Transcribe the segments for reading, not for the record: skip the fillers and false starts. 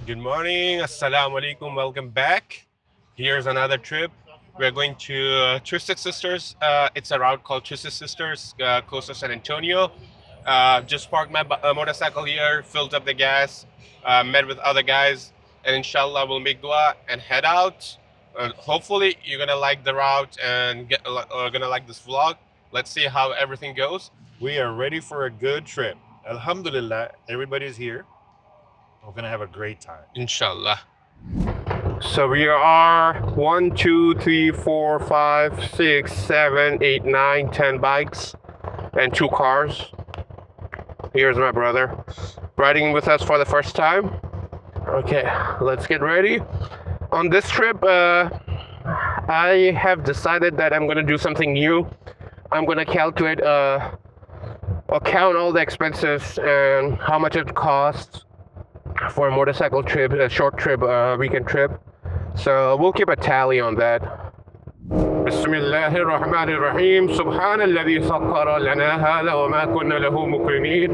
Good morning. Assalamu alaikum. Welcome back. Here's another trip. We're going to Twisted Sisters. It's a route called Twisted Sisters, close to San Antonio. Just parked my motorcycle here, filled up the gas, met with other guys, and inshallah we'll make dua and head out. Hopefully you're gonna like the route and gonna like this vlog. Let's see how everything goes. We are ready for a good trip. Alhamdulillah, everybody's here. We're gonna have a great time. Inshallah. So we are 1, 2, 3, 4, 5, 6, 7, 8, 9, 10 bikes and 2 cars. Here's my brother riding with us for the first time. Okay, let's get ready. On this trip, I have decided that I'm gonna do something new. I'm gonna calculate or count all the expenses and how much it costs for a motorcycle trip, a short trip, a weekend trip. So we'll keep a tally on that. بسم الله الرحمن الرحيم سبحان الذي سخر لنا هذا وما كنا له مقرنين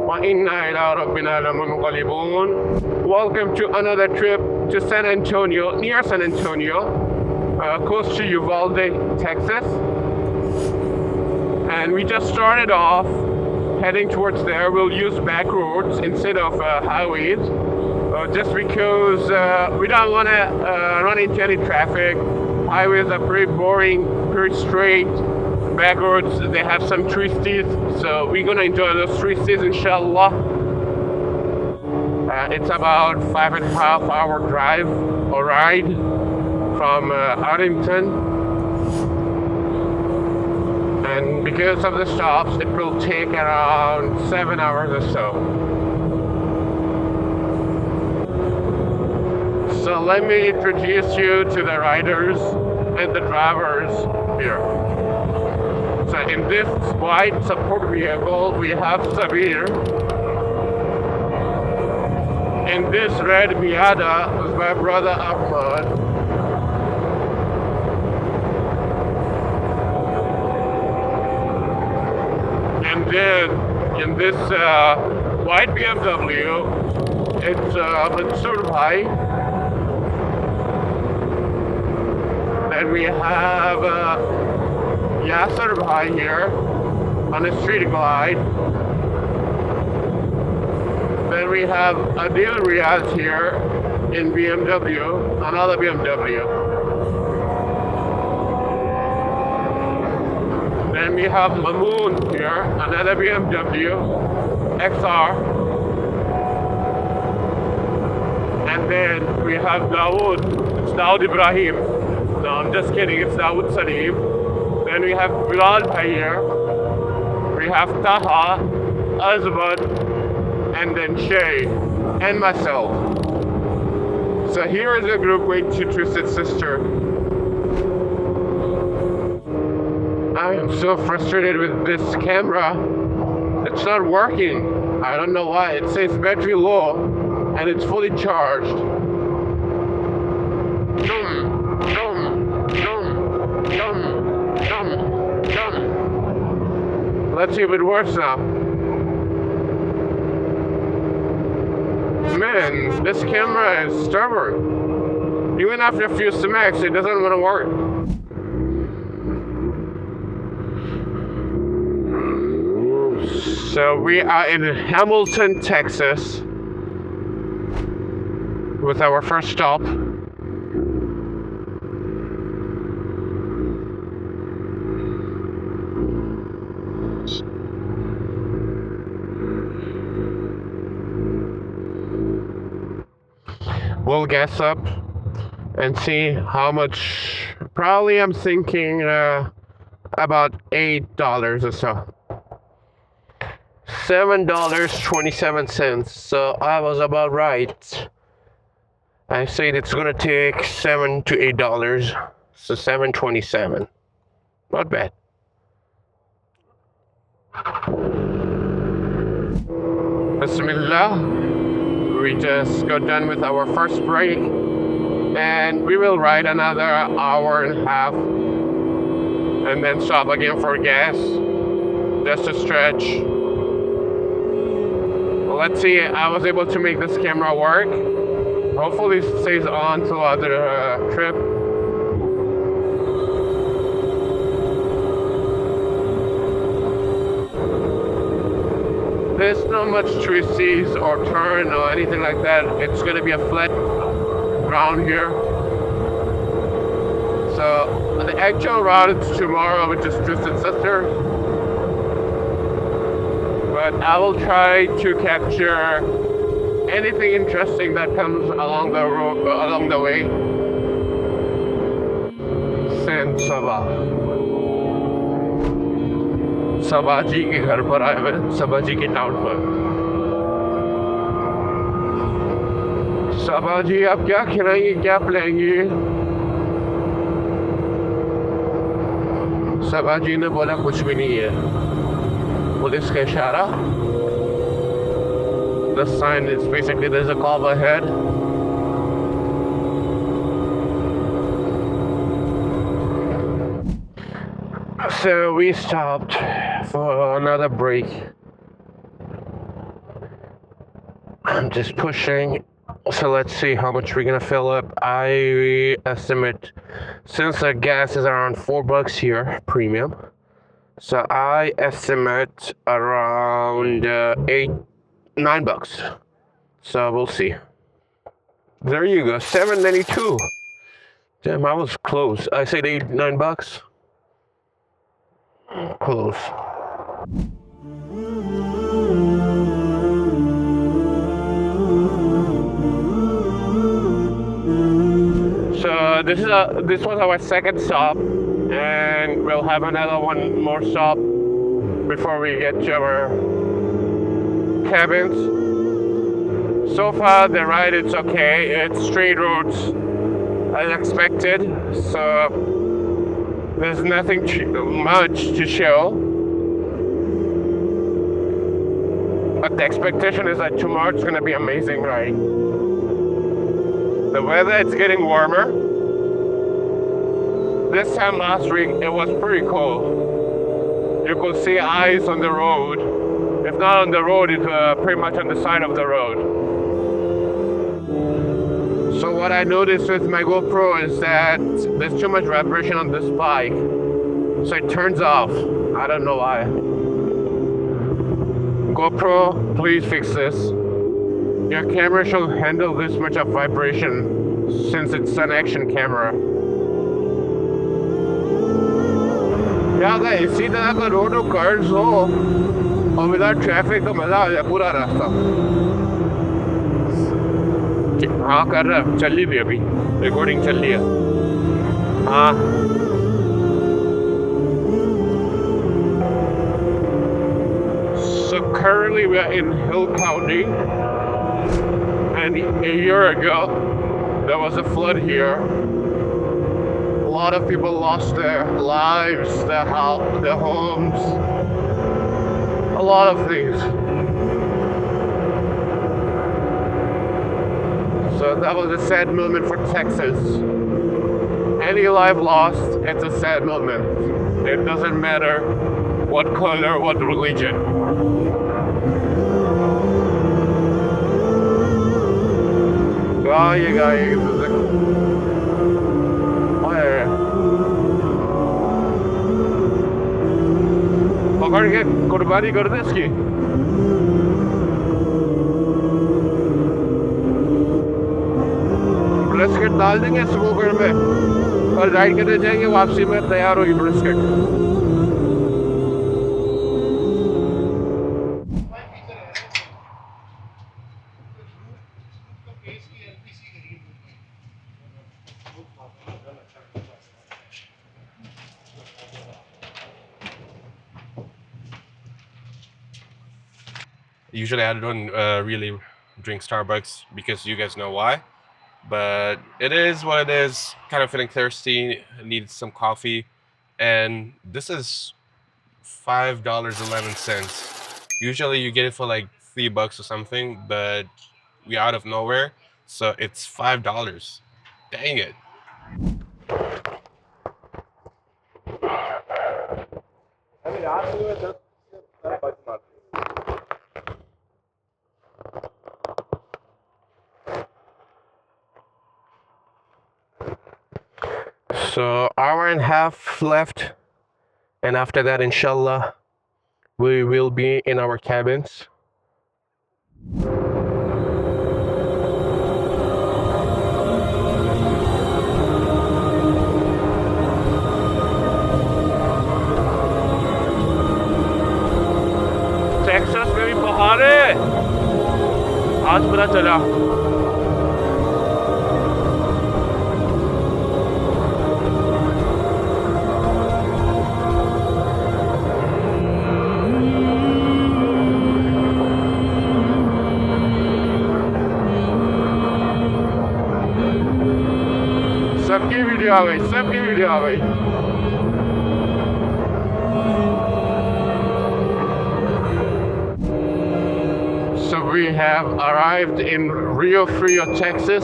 وإنا إلى ربنا لمنقلبون. Welcome to another trip to San Antonio, near San Antonio, close to Uvalde, Texas. And we just started off heading towards there. We'll use back roads instead of highways, just because we don't want to run into any traffic. Highways are pretty boring, pretty straight. Back roads, they have some twisties, so we're gonna enjoy those twisties, inshallah. It's about 5.5 hour drive or ride from Arlington. And because of the stops, it will take around 7 hours or so. So let me introduce you to the riders and the drivers here. So in this white support vehicle, we have Sabir. In this red Miata is my brother Ahmad. And then in this white BMW, it's Mansoor Bhai. Then we have Yasser Bhai here on a street glide. Then we have Adil Riaz here in BMW, another BMW. Then we have Mamoon here, another BMW XR. And then we have Dawood, it's Dawood Ibrahim. No, I'm just kidding, it's Dawood Salim. Then we have Bilal Bhai here. We have Taha, Azbad, and then Shay, and myself. So here is a group going to Twisted Sister. I am so frustrated with this camera. It's not working. I don't know why. It says battery low and it's fully charged. Dum, dum, dum, dum, dum, dum. Let's see if it works now. Man, this camera is stubborn. Even after a few smacks, it doesn't want to work. So we are in Hamilton, Texas, with our first stop. We'll gas up and see how much. Probably I'm thinking about $8 or so. $7.27. So I was about right. I said it's gonna take $7 to $8. So $7.27. Not bad. Bismillah. We just got done with our first break, and we will ride another hour and a half and then stop again for gas just to stretch. Let's see, I was able to make this camera work. Hopefully it stays on throughout the trip. There's not much twisties or turn or anything like that. It's gonna be a flat ground here. So the actual route is tomorrow, which is Twisted Sister. But I will try to capture anything interesting that comes along the road, along the way. San Sabah. सबाजी के घर पर आए हुए सबाजी के town पर सबाजी आप क्या खिलाएंगे क्या पिलाएंगे सबाजी ने बोला कुछ भी नहीं है पुलिस का इशारा the sign is basically there's a call ahead so we stopped for another break. I'm just pushing. So let's see how much we're gonna fill up. I estimate since the gas is around $4 here, premium. So I estimate around $9. So we'll see. There you go, $7.92. Damn, I was close. I said $9. Close. So this was our second stop, and we'll have another one more stop before we get to our cabins. So far the ride is okay. It's straight roads as expected, so there's nothing much to show. But the expectation is that tomorrow it's going to be amazing, right? The weather, it's getting warmer. This time last week, it was pretty cold. You could see ice on the road. If not on the road, it's pretty much on the side of the road. So what I noticed with my GoPro is that there's too much vibration on this bike. So it turns off. I don't know why. GoPro, please fix this. Your camera should handle this much of vibration since it's an action camera. Yeah, guys, see that the road of cars हो और without traffic तो मजा आ जाए पूरा रास्ता. हाँ कर रहा है, चल रही भी अभी रिकॉर्डिंग चल रही है. हाँ. So currently we are in Hill County, and a year ago there was a flood here. A lot of people lost their lives, their homes, a lot of things. So that was a sad moment for Texas. Any life lost, it's a sad moment. It doesn't matter what color, what religion. Guys. पकड़ के कुर्बानी कर दे इसकी. Brisket डाल देंगे smoker में और ride करने जाएंगे. वापसी में तैयार होगी brisket. Usually I don't really drink Starbucks because you guys know why. But it is what it is. Kind of feeling thirsty, need some coffee, and this is $5.11. Usually you get it for like $3 or something, but we're out of nowhere, so it's $5. Dang it. So hour and a half left, and after that, inshallah, we will be in our cabins. Texas में भी पहाड़ है आज पता चला सबकी video आ गई सबकी वीडियो आ गई So we have arrived in Rio Frio, Texas,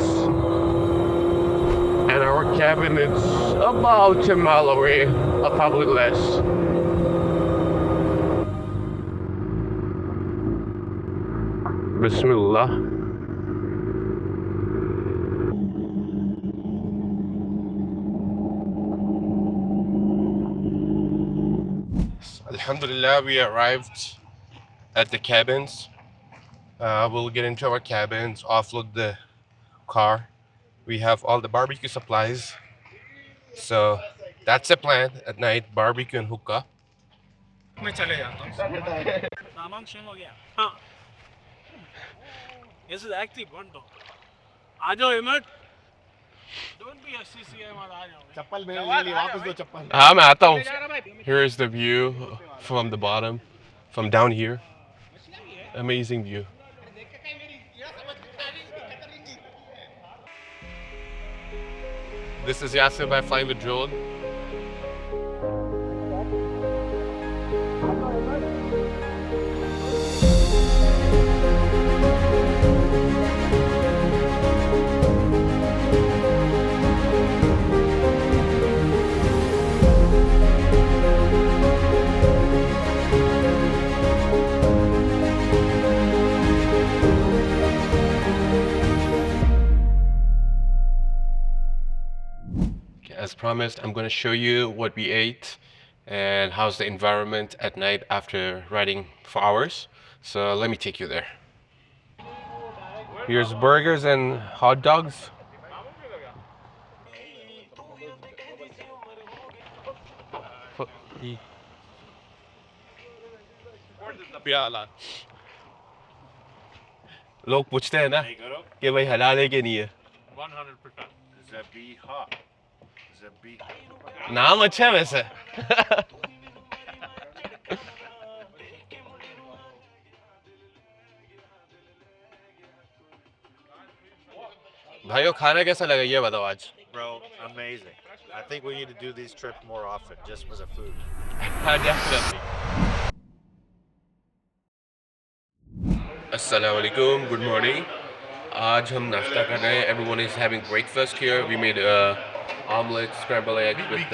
and our cabin is about a mile away, or probably less. Bismillah. Alhamdulillah, we arrived at the cabins. We'll get into our cabins, offload the car. We have all the barbecue supplies. So that's the plan at night, barbecue and hookah. मैं चले जाता हूँ सामान शेंग हो गया हाँ This is actually one dog. आ जाओ हिम्मत Don't be a CCM और आ जाओ चप्पल मेरे लिए वापस दो चप्पल हाँ मैं आता हूँ. Here is the view from the bottom, from down here. Amazing view. This is Yasir by Flying the Drone. As promised, I'm going to show you what we ate and how's the environment at night after riding for hours. So let me take you there. Here's burgers and hot dogs. लोग पूछते हैं ना कि भाई हलाल है कि नहीं है 100%. Zabiha. Zabiha. नाम अच्छा है वैसे भाइयों खाना कैसा लगा ये बताओ आज Bro, amazing. I think we need to do these trips more often, just for the food. Definitely. Assalamu alaikum, good morning. आज हम नाश्ता कर रहे हैं. Everyone is having breakfast here. We made omelet, scrambled eggs with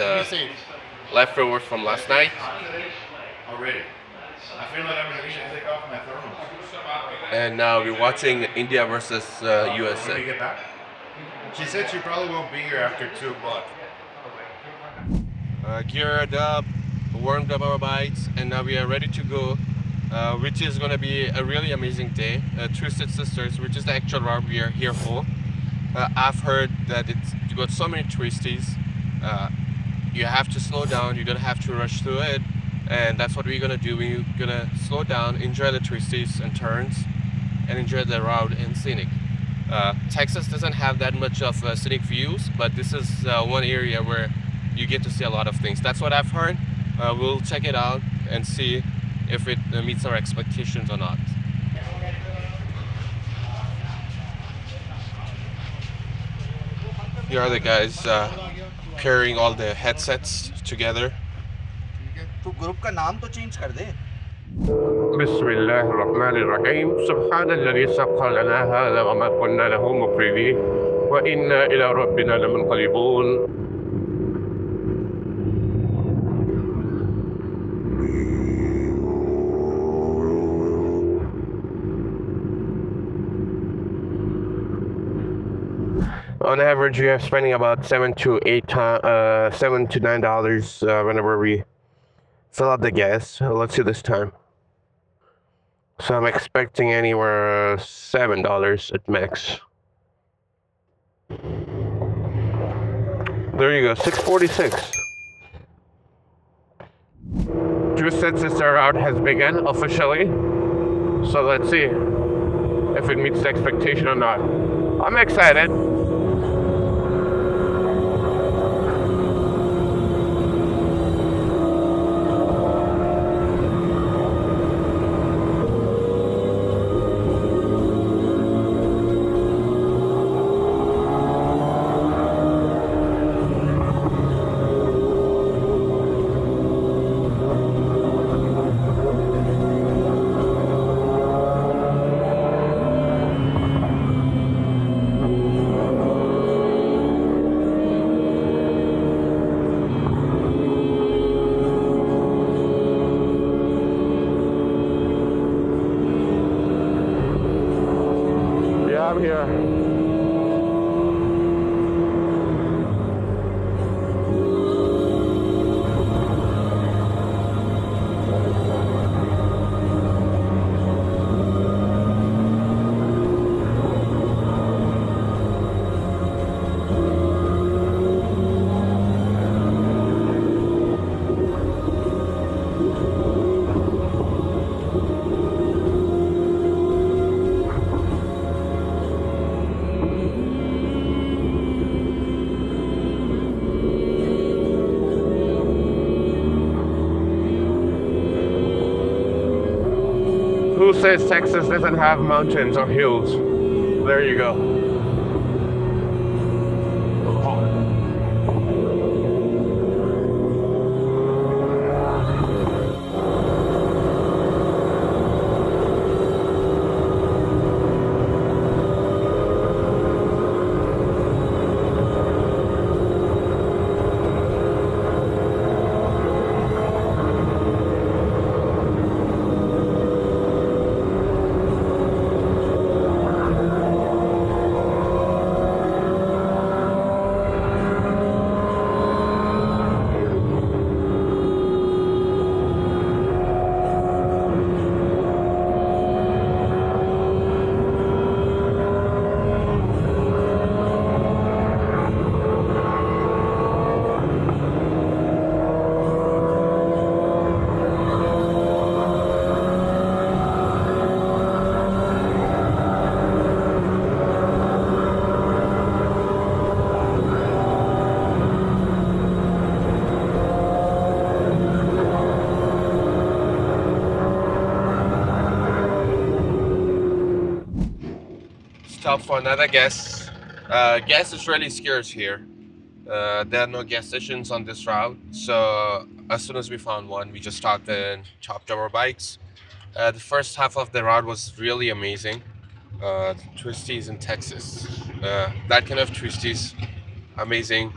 leftovers from last night. Already. I feel like I'm going to take off my thermos. And now we're watching India versus When we USA. get back? She said she probably won't be here after 2 o'clock. Geared up, warmed up our bikes, and now we are ready to go, which is going to be a really amazing day. Twisted Sisters, which is the actual route we are here for. I've heard that you got so many twisties. You have to slow down, you don't have to rush through it, and that's what we're going to do. We're going to slow down, enjoy the twisties and turns, and enjoy the route and scenic. Texas doesn't have that much of scenic views, but this is one area where you get to see a lot of things. That's what I've heard. We'll check it out and see if it meets our expectations or not. Here are the guys pairing all the headsets together. तो group का नाम तो change कर दे بسم الله الرحمن الرحيم سبحان الذي سخر لنا هذا وما كنا له مقرنين وإنا إلى ربنا لمنقلبون. On average, we are spending about $7 to $9 whenever we fill up the gas. So let's see this time. So I'm expecting anywhere $7 at max. There you go, 646. Twisted Sister route has begun officially. So let's see if it meets the expectation or not. I'm excited. I'm here. Who says Texas doesn't have mountains or hills? There you go. Stop for another gas. Gas is really scarce here. There are no gas stations on this route, so as soon as we found one, we just stopped and chopped our bikes. The first half of the route was really amazing. Twisties in Texas. That kind of twisties, amazing.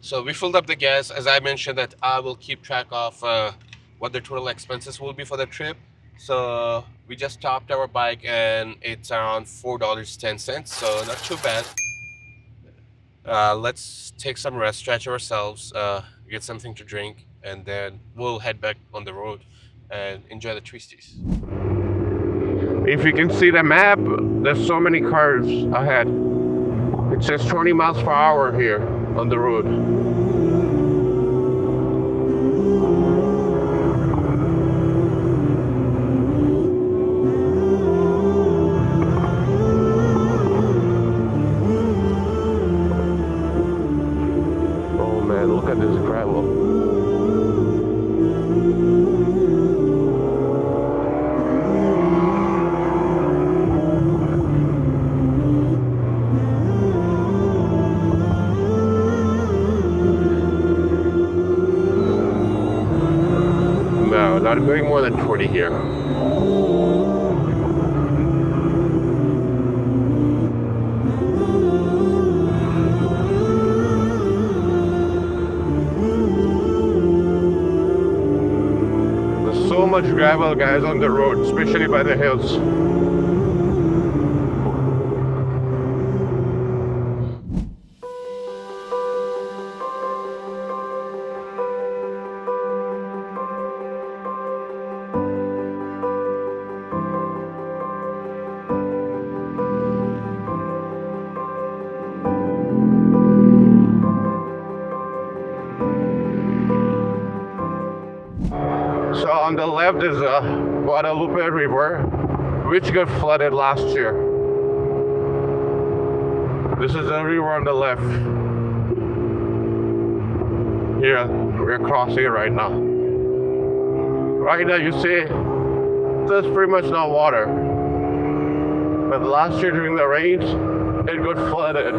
So we filled up the gas. As I mentioned, that I will keep track of what the total expenses will be for the trip. So we just topped our bike and it's around $4.10, so not too bad. Let's take some rest, stretch ourselves, get something to drink, and then we'll head back on the road and enjoy the twisties. If you can see the map, there's so many cars ahead. It says 20 miles per hour here on the road. Look at this gravel. No, not going more than 20 here. So much gravel, guys, on the road, especially by the hills. on the left is Guadalupe River, which got flooded last year. This is the river on the left. Here, we're crossing it right now. Right now, you see, there's pretty much no water. But last year during the rains, it got flooded.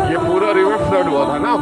ये पूरा river flood हुआ था ना.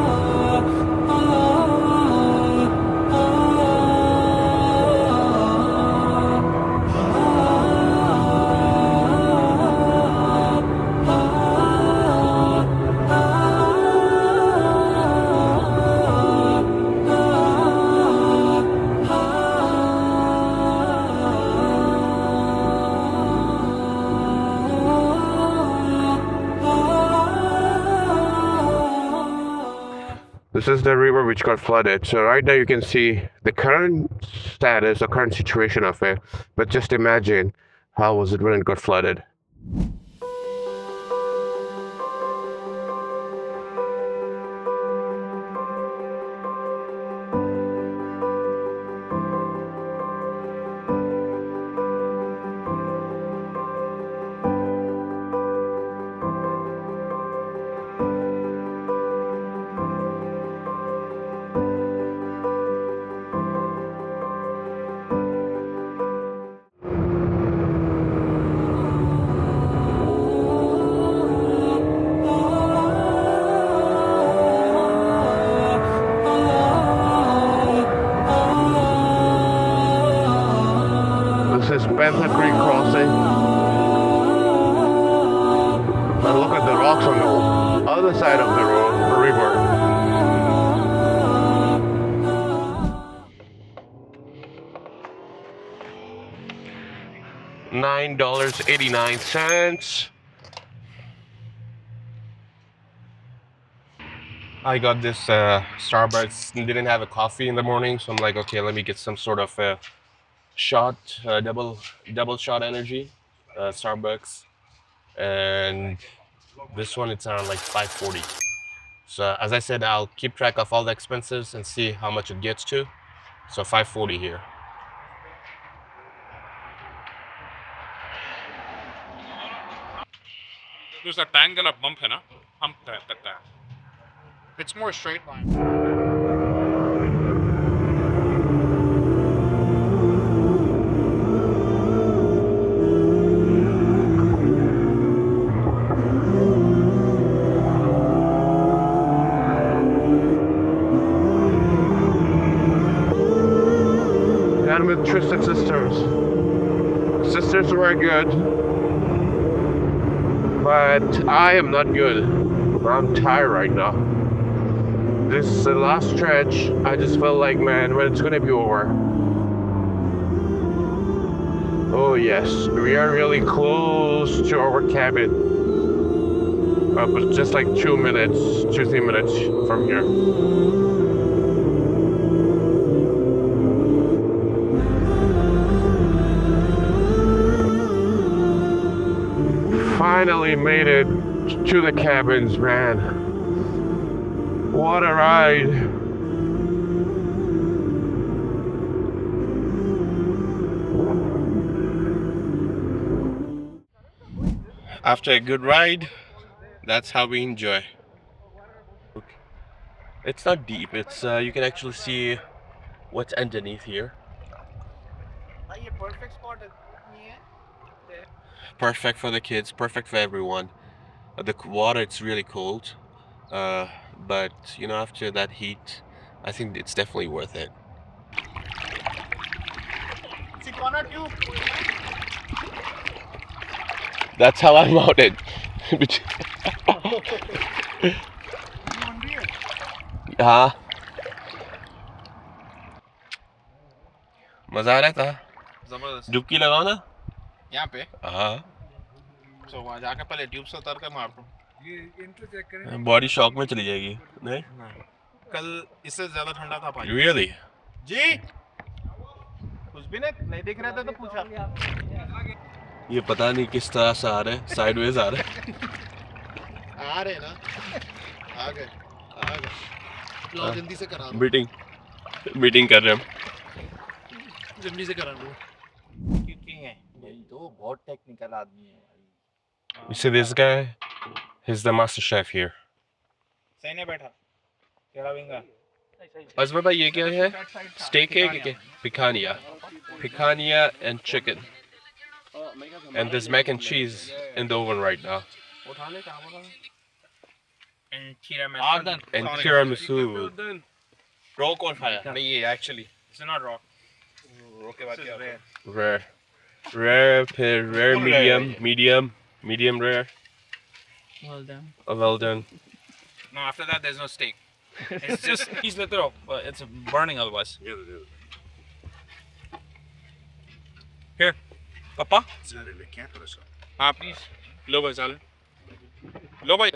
This is the river which got flooded. So right now you can see the current status, the current situation of it. But just imagine how was it when it got flooded. This is Panther Creek crossing. But look at the rocks on the other side of the river. $9.89. I got this Starbucks. Didn't have a coffee in the morning, so I'm like, okay, let me get some sort of shot, double shot energy, Starbucks, and this one it's around like $5.40. So as I said, I'll keep track of all the expenses and see how much it gets to. So $5.40 here. There's a tank and a bump, है ना? Hump that. It's more straight line. And with Twisted Sisters. Sisters were good, but I am not good. I'm tired right now. This is the last stretch. I just felt like, man, when it's gonna be over. Oh yes, we are really close to our cabin. But just like 2 minutes, 2-3 minutes from here. Finally made it to the cabins, man. What a ride. After a good ride, that's how we enjoy. It's not deep. It's you can actually see what's underneath here. Perfect spot. Perfect for the kids, perfect for everyone. The water, it's really cold, but you know, after that heat, I think it's definitely worth it. That's how I mounted. हाँ, मजा आ रहा था. जबरदस्त. डुबकी लगाओ ना. यहाँ पे. हाँ. तो वहाँ जाके पहले ट्यूब से उतर के मार दो. बॉडी शॉक में चली जाएगी. नहीं. कल इससे ज्यादा ठंडा था पानी. Really? जी. कुछ भी नहीं दिख रहा था तो पूछा. ये पता नहीं किस तरह से आ रहे हैं. साइडवेज आ रहे हैं. आ रहे ना. आ गए. मीटिंग कर रहे हैं जल्दी से करा लो यही तो बहुत टेक्निकल आदमी है भाई। You see this guy? He's the master chef here. सही नहीं बैठा केड़ा विंगा Azma bhai, ये क्या है? Steak है क्या? Picanha and chicken. And there's mac and cheese in the oven right now. And tiramisu. raw कौन खाया नहीं ये actually it's not raw raw के बाद क्या होता है Rare, medium rare. well done Well done. no after that there's no steak it's just he's literal but it's burning otherwise here papa हाँ please लो भाई साले लो भाई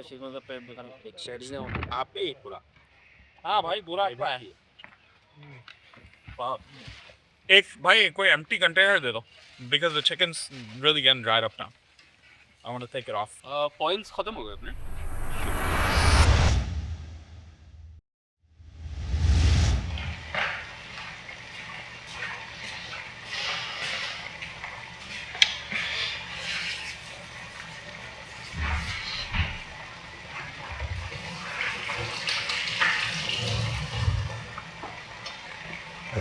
आप ही पूरा हाँ भाई पूरा है एक भाई कोई empty container दे दो because the chicken's really getting dried up now I want to take it off points खत्म हो गए अपने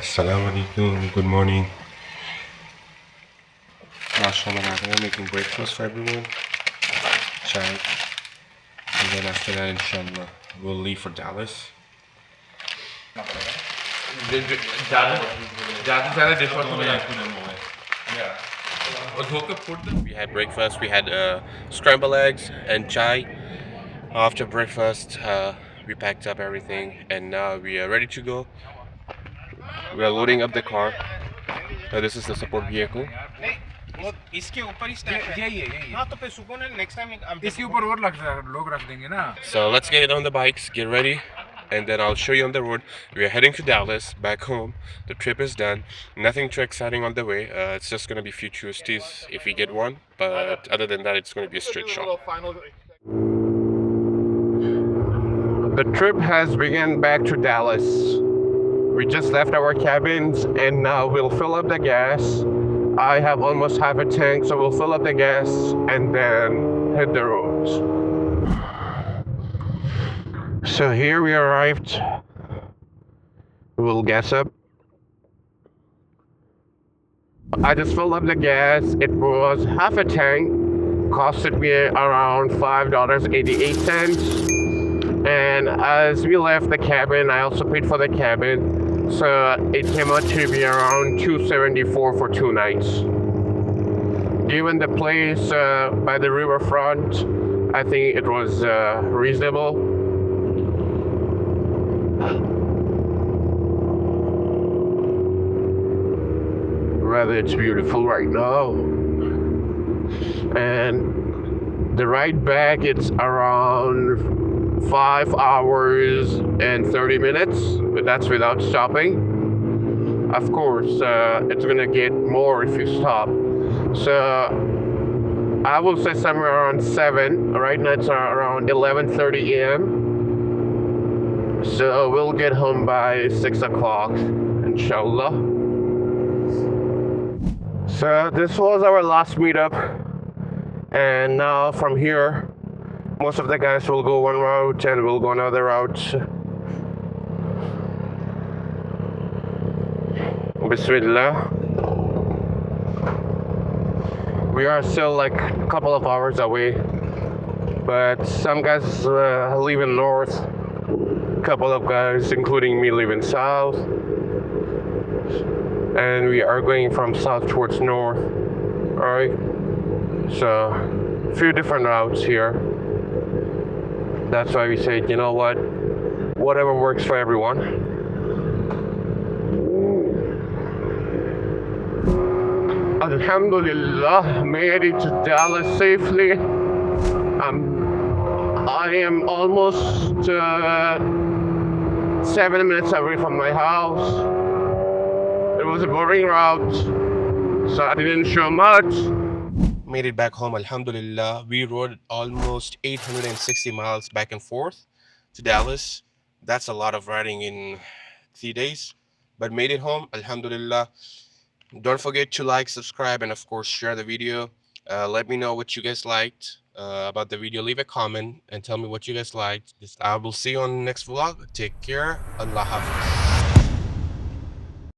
Assalamualaikum. Good morning. We're making breakfast for everyone. Chai. And then after that, inshallah, we'll leave for Dallas. We had breakfast. We had scrambled eggs and chai. After breakfast, we packed up everything, and now we are ready to go. We are loading up the car. This is the support vehicle. वो इसके ऊपर ही stack है यही हाँ तो फिर सुकून है नेक्स्ट टाइम इसके ऊपर और लोग रख देंगे ना So let's get on the bikes, get ready, and then I'll show you on the road. We are heading to Dallas, back home. The trip is done. Nothing too exciting on the way. It's just gonna be few twisties if we get one, but other than that, it's gonna be a straight shot. The trip has begun back to Dallas. We just left our cabins and now we'll fill up the gas. I have almost half a tank, so we'll fill up the gas and then hit the roads. So here we arrived. We'll gas up. I just filled up the gas. It was half a tank. Costed me around $5.88. And as we left the cabin, I also paid for the cabin. So it came out to be around $274 for 2 nights. Given the place by the riverfront, I think it was reasonable. Rather, it's beautiful right now. And the ride back, it's around 5 hours and 30 minutes, but that's without stopping. Of course, it's gonna get more if you stop. So I will say somewhere around 7. Right now it's around 11:30 a.m. So we'll get home by 6 o'clock, inshallah. So this was our last meetup, and now from here, most of the guys will go one route and we'll go another route. Bismillah. We are still like a couple of hours away, but some guys live in north, a couple of guys, including me, live in south, and we are going from south towards north. All right, so a few different routes here. That's why we said, you know what, whatever works for everyone. Alhamdulillah, made it to Dallas safely. I am almost 7 minutes away from my house. It was a boring route, so I didn't show much. Made it back home, alhamdulillah. We rode almost 860 miles back and forth to Dallas. That's a lot of riding in 3 days, but made it home, alhamdulillah. Don't forget to like, subscribe, and of course share the video. Let me know what you guys liked about the video. Leave a comment and tell me what you guys liked. I will see you on the next vlog. Take care. Allah Hafiz.